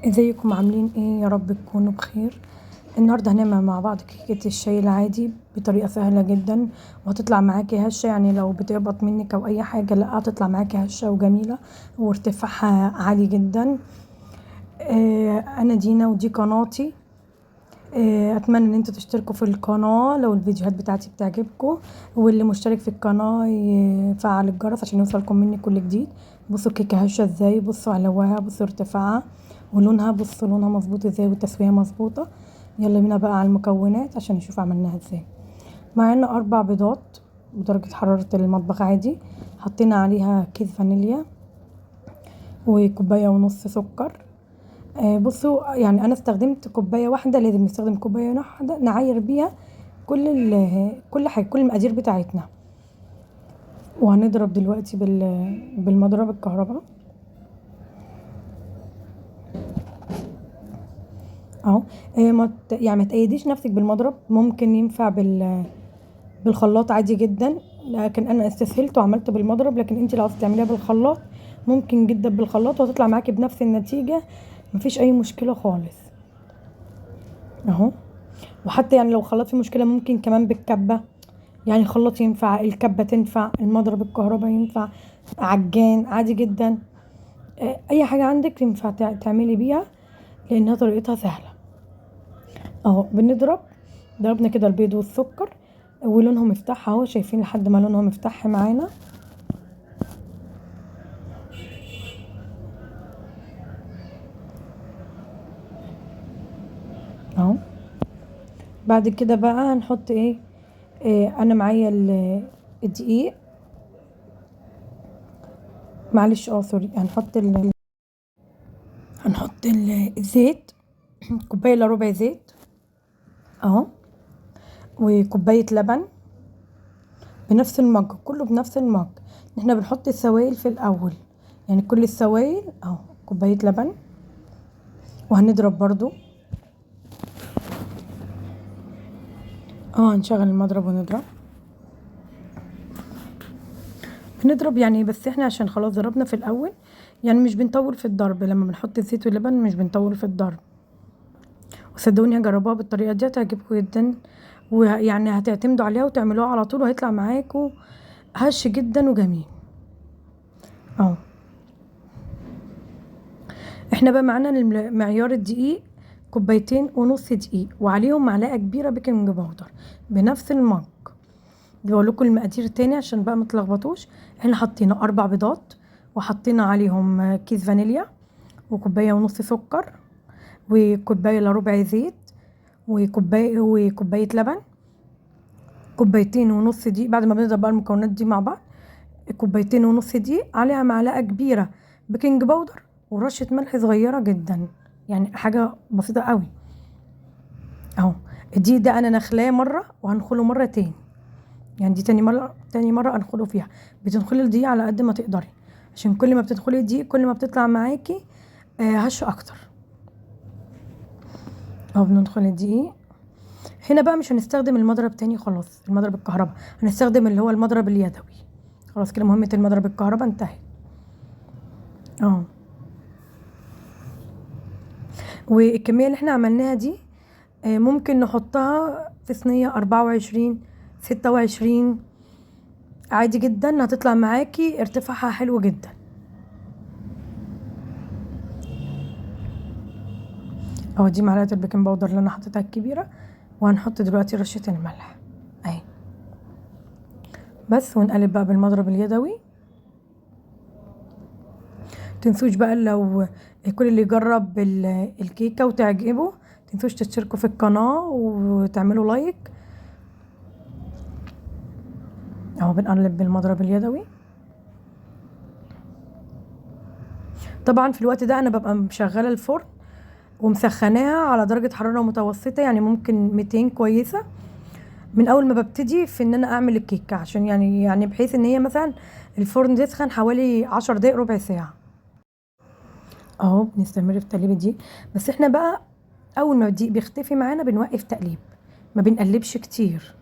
ازيكم عاملين ايه؟ يا رب تكونوا بخير. النهارده هنعمل مع بعض كيكه الشاي العادي بطريقه سهله جدا، وهتطلع معاكي هشه. يعني لو بتهبط منك او اي حاجه لا، هتطلع معاكي هشه وجميله وارتفاعها عالي جدا. انا دينا ودي قناتي. اتمنى ان انتوا تشتركوا في القناه لو الفيديوهات بتاعتي بتعجبكم، واللي مشترك في القناه يفعل الجرس عشان يوصلكم مني كل جديد. بصوا الكيكه هشه ازاي، بصوا علوها، بصوا ارتفاعها ولونها، بصوا لونها مظبوط ازاي والتسويه مظبوطه. يلا بينا بقى على المكونات عشان نشوف عملناها ازاي. معانا 4 بيضات بدرجه حراره المطبخ عادي، حطينا عليها كيس فانيليا وكوبايه ونص سكر. بصوا يعني انا استخدمت كوبايه واحده، لازم نستخدم كوبايه واحده نعاير بيها كل حاجه، كل المقادير بتاعتنا. وهنضرب دلوقتي بالمضرب الكهرباء اهو. يعني ما تأيديش نفسك بالمضرب، ممكن ينفع بالخلاط عادي جدا، لكن انا استسهلت وعملت بالمضرب. لكن انت لو عاوزه تعمليها بالخلاط ممكن جدا بالخلاط وهتطلع معاكي بنفس النتيجه، مفيش اي مشكله خالص اهو. وحتى يعني لو خلاط في مشكله ممكن كمان بالكبه، يعني خلاط ينفع، الكبه تنفع، المضرب الكهرباء ينفع، عجان عادي جدا. اي حاجه عندك ينفع تعملي بيها لانها طريقتها سهله اهو. ضربنا كده البيض والسكر ولونهم افتح اهو، شايفين لحد ما لونهم افتح معانا اهو. بعد كده بقى هنحط إيه انا معايا الدقيق، معلش سوري. هنحط الزيت، كوبايه الا ربع زيت اهو، وكوبايه لبن بنفس المج، كله بنفس المج. احنا بنحط السوائل في الاول، يعني كل السوائل اهو، كوبايه لبن. وهنضرب برضو هنشغل المضرب بنضرب يعني. بس احنا عشان خلاص ضربنا في الاول، يعني مش بنطول في الضرب. لما بنحط الزيت واللبن مش بنطول في الضرب، وصدقوني هجربوها بالطريقه دي هتعجبكم جدا، ويعني هتعتمدوا عليها وتعملوها على طول وهيطلع معاكم هش جدا وجميل اهو. احنا بقى معانا معيار الدقيق كوبايتين ونص دقيق، وعليهم معلقه كبيره بيكنج باودر بنفس المج. بقول لكم المقادير تاني عشان بقى متلخبطوش. احنا حطينا 4 بيضات، وحطينا عليهم كيس فانيليا وكوبايه ونص سكر وكوبايه الا ربع زيت وكوبايه لبن، كوبايتين ونص دقيق. بعد ما بنضرب بقى المكونات دي مع بعض، كوبايتين ونص دقيق عليها معلقه كبيره بيكنج باودر ورشه ملح صغيره جدا، يعني حاجه بسيطه قوي اهو. الدقيق ده انا نخلاه مره وهنخله مره تاني، يعني دي تاني مره انخله فيها. بتنخلي الدقيق على قد ما تقدري، عشان كل ما بتدخلي الدقيق كل ما بتطلع معاكي هش اكتر اهو. بندخل الدقيق هنا بقى، مش هنستخدم المضرب تاني خلاص، المضرب الكهرباء هنستخدم اللي هو المضرب اليدوي. خلاص كده مهمة المضرب الكهرباء انتهت اه. والكمية اللي احنا عملناها دي ممكن نحطها في صينية 24 26 عادي جدا، هتطلع معاكي ارتفاعها حلو جدا اهو. دي معلقة البيكنج باودر اللي انا حطيتها الكبيرة، وهنحط دلوقتي رشة الملح اهي بس. ونقلب بقى بالمضرب اليدوي. تنسوش بقى لو كل اللي يجرب الكيكة وتعجبه، تنسوش تشتركوا في القناة وتعملوا لايك اهو. بنقلب بالمضرب اليدوي. طبعا في الوقت ده انا ببقى مشغله الفرن ومسخناها على درجه حراره متوسطه، يعني ممكن 200 كويسه من اول ما ببتدي في ان انا اعمل الكيكه، عشان يعني بحيث ان هي مثلا الفرن يسخن حوالي 10 دقايق ربع ساعه اهو. بنستمر في تقليب الدقيق، بس احنا بقى اول ما الدقيق بيختفي معانا بنوقف تقليب، ما بنقلبش كتير،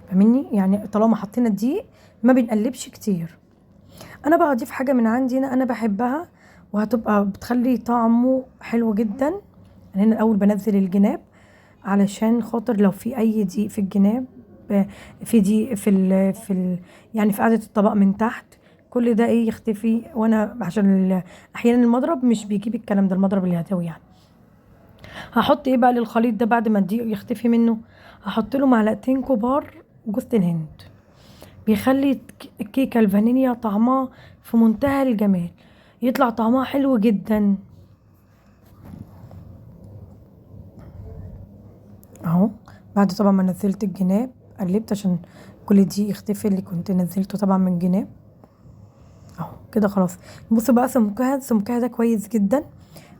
فاهمني؟ يعني طالما حطينا الدقيق ما بنقلبش كتير. انا بقى اضيف حاجه من عندي انا بحبها وهتبقى بتخلي طعمه حلو جدا. انا هنا الاول بنزل الجناب علشان خاطر لو في اي دقيق في الجناب، في دقيق يعني في قاعدة الطبق من تحت، كل ده ايه يختفي. وانا عشان احيانا المضرب مش بيجيب الكلام ده، المضرب اليدوي يعني. هحط ايه بقى للخليط ده بعد ما الدقيق يختفي منه؟ هحط له معلقتين كبار جوز الهند، بيخلي الكيكه الفانيليا طعمها في منتهى الجمال، يطلع طعمها حلو جدا. اهو بعد طبعا ما نزلت الجناب قلبت عشان كل دي يختفي اللي كنت نزلته طبعا من الجناب. اهو كده خلاص. بصوا بقى سمكها ده كويس جدا،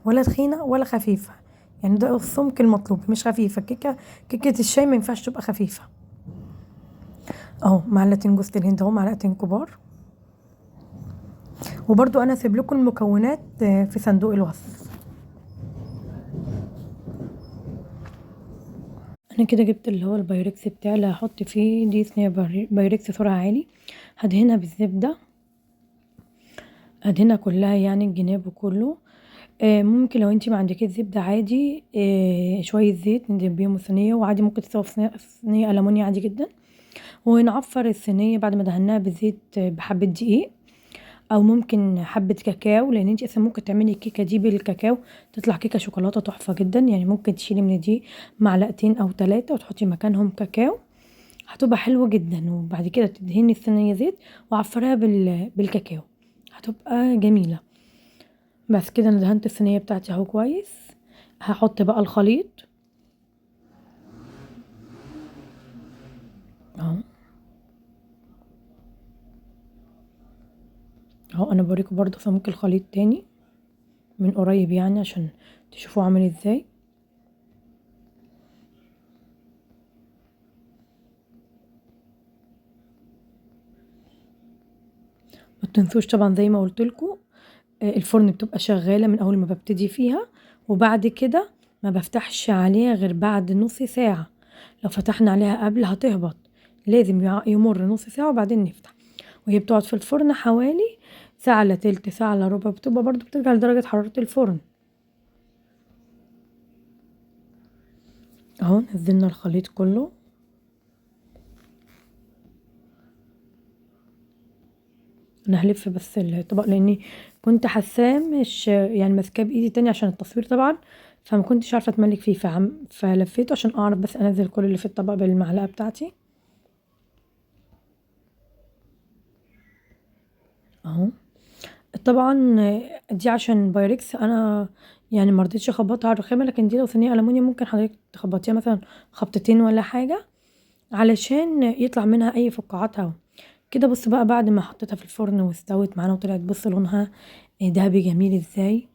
ولا تخينه ولا خفيفه، يعني ده السمك المطلوب مش خفيفه. كيكه الشاي ما ينفعش تبقى خفيفه. اهو معلقتين جوز الهند اهو، معلقتين كبار. وبرده انا هسيب لكم المكونات في صندوق الوصف. انا كده جبت اللي هو البايركس بتاعي اللي هحط فيه، دي صينيه بايركس سرعه عالي. هدهنها بالزبده، ادهنها كلها يعني الجناب كله. ممكن لو انتي ما عندكيش زبده عادي شويه زيت ندهن بيهم الصينيه، وعادي ممكن تسوي في صينيه ألمونيا عادي جدا. ونعفر الصينيه بعد ما دهناها بالزيت بحبه دقيق، او ممكن حبه كاكاو، لان انتي اصلا ممكن تعملي الكيكه دي بالكاكاو تطلع كيكه شوكولاته تحفه جدا. يعني ممكن تشيلي من دي معلقتين او 3 وتحطي مكانهم كاكاو، هتبقى حلوه جدا. وبعد كده تدهني الصينيه زيت وعفريها بالكاكاو، هتبقى جميله. بس كده انا دهنت الصينيه بتاعتي اهو كويس. هحط بقى الخليط اهو. اهو انا بوريكم برضو سمك الخليط تاني من قريب يعني عشان تشوفوه عامل ازاي. ما تنسوش طبعا زي ما قلت لكم الفرن بتبقى شغاله من اول ما ببتدي فيها، وبعد كده ما بفتحش عليها غير بعد نص ساعه. لو فتحنا عليها قبل هتهبط، لازم يمر نص ساعه وبعدين نفتح. وهي بتقعد في الفرن حوالي ساعه الا تلت، ساعه الا ربع، بتبقى برضو بترجع لدرجه حراره الفرن. اهو نزلنا الخليط كله. انا هلف بس الطبق لاني كنت حاساه مش يعني ماسكاه بايدي تاني عشان التصوير طبعا، فما كنتش عارفه اتملك فيه فلفيته عشان اعرف بس انزل كل اللي في الطبق بالمعلقه بتاعتي. اهو طبعا دي عشان بايركس انا يعني مرضتش اخبطها على الرخامه، لكن دي لو صينيه ألمونيا ممكن حضرتك تخبطيها مثلا خبطتين ولا حاجه علشان يطلع منها اي فقاعات هوا. كده بص بقى بعد ما حطيتها في الفرن واستوت معانا وطلعت بص لونها دهبي جميل ازاي.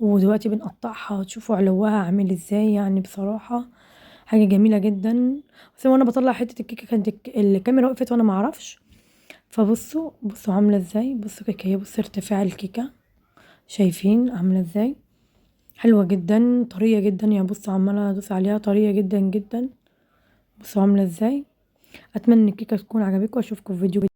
ودلوقتي بنقطعها تشوفوا علوها عامل ازاي، يعني بصراحة حاجة جميلة جدا. بس وانا بطلع حتة الكيكة كانت الكاميرا وقفت وانا معرفش. بصوا عاملة ازاي، بصوا كيكة هي، بصوا ارتفاع الكيكة، شايفين عاملة ازاي، حلوة جدا طرية جدا. يا بصوا عمالة ادوس عليها طرية جدا جدا. بصوا عاملة ازاي. اتمنى الكيكة تكون عجبتكم، اشوفكم في فيديو